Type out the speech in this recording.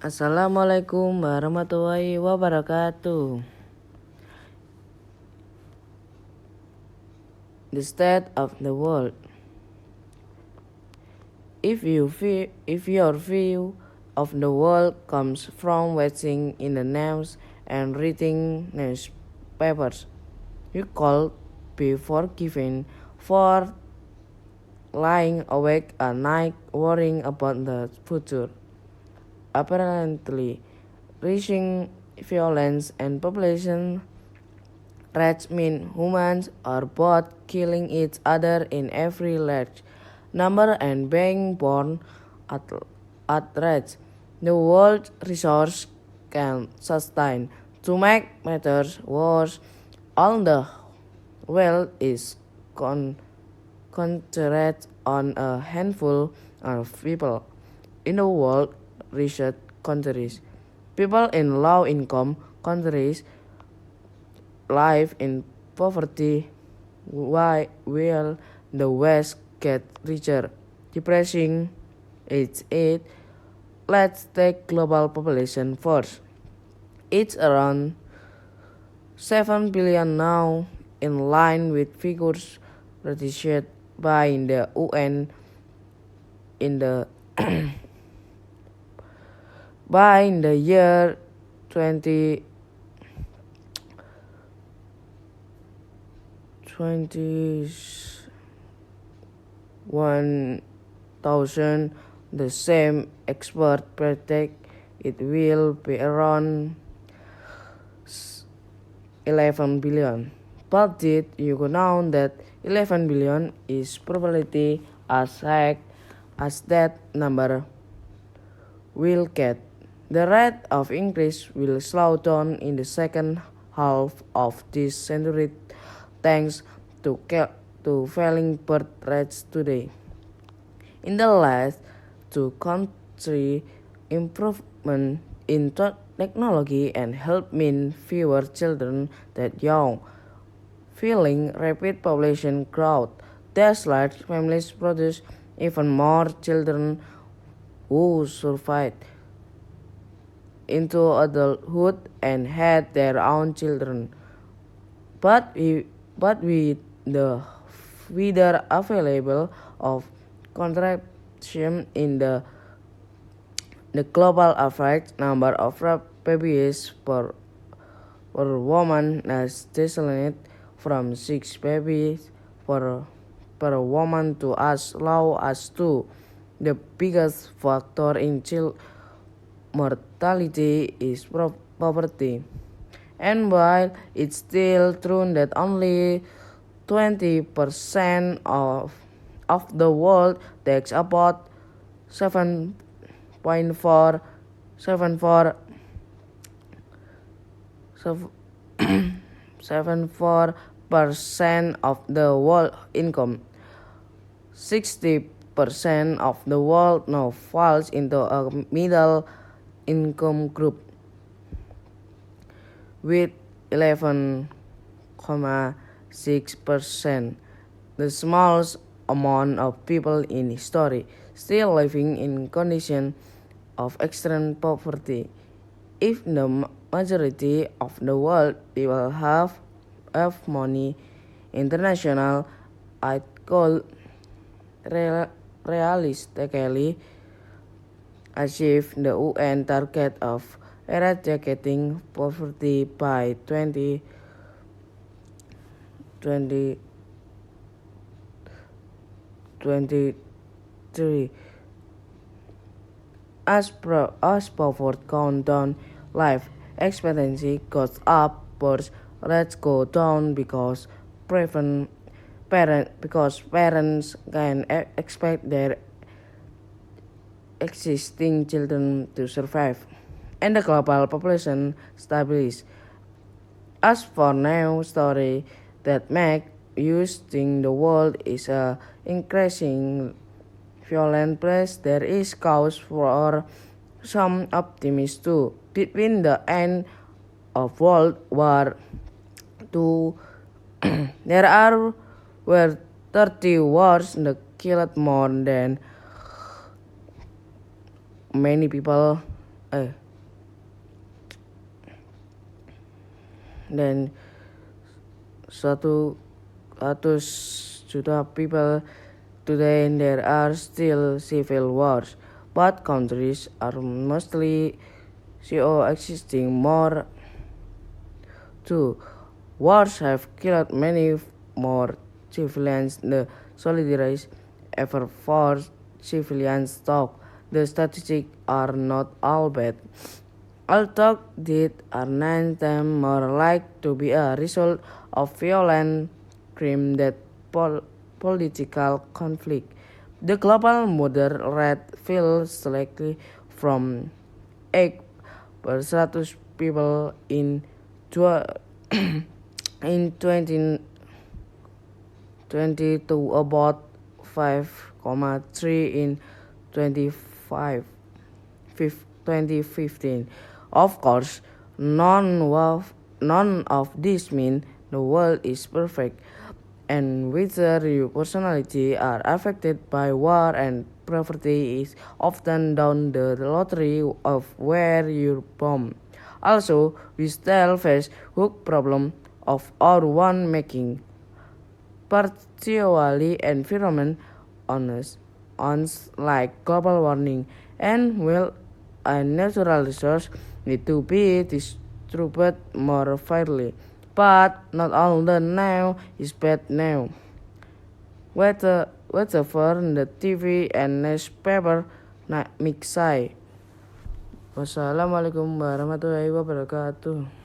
Assalamualaikum warahmatullahi wabarakatuh. The state of the world. If your view of the world comes from watching in the news and reading newspapers, you could be forgiven for lying awake at night worrying about the future. Apparently, rising violence and population rates mean humans are both killing each other in every large number and being born at rates the world resource can sustain. To make matters worse, all the wealth is concentrated on a handful of people in the world rich countries. People in low-income countries live in poverty while the West gets richer. Depressing is it. Let's take global population first. It's around 7 billion now, in line with figures released by the UN in the by the year 2021,000. The same expert predict it will be around 11 billion. But did you know that 11 billion is probability as high as that number will get? The rate of increase will slow down in the second half of this century thanks to falling birth rates today. In the last two countries, improvement in technology and health mean fewer children that young. Feeling rapid population growth, these large families produce even more children who survive into adulthood and had their own children. But with the wider available of contraception in the global average number of babies per woman has declined from 6 babies per woman to as low as 2. The biggest factor in child mortality is poverty. And while it's still true that only 20% of the world takes about 7.4 percent of the world income, 60% of the world now falls into a middle income group, with 11.6%, the smallest amount of people in history, still living in conditions of extreme poverty. If the majority of the world people have money, international aid could realistically achieve the UN target of eradicating poverty by 2023. As poverty goes down, life expectancy goes up, birth rates go down because parents can expect their existing children to survive, and the global population stabilizes. As for now, story that make using the world is a increasing violent place, there is cause for some optimism too. Between the end of World War II, were 30 wars that killed more than many people dan 100 juta people today. There are still civil wars, but countries are mostly coexisting more too. Wars have killed many more civilians than soldiers ever forced civilians talk. The statistics are not all bad. Although deaths are 9 times more likely to be a result of violent crime than political conflict. The global murder rate fell slightly from 8 per 100 people in 2020 to about 5,3 in 2015. Of course, none of this means the world is perfect, and whether your personality are affected by war and poverty is often down the lottery of where you're born. Also, we still face huge problem of our own making, particularly environment on like global warming and well and natural resources need to be distributed more fairly. But not all the now is bad now. Whatever the TV and newspaper mixai. Wassalamualaikum warahmatullahi wabarakatuh.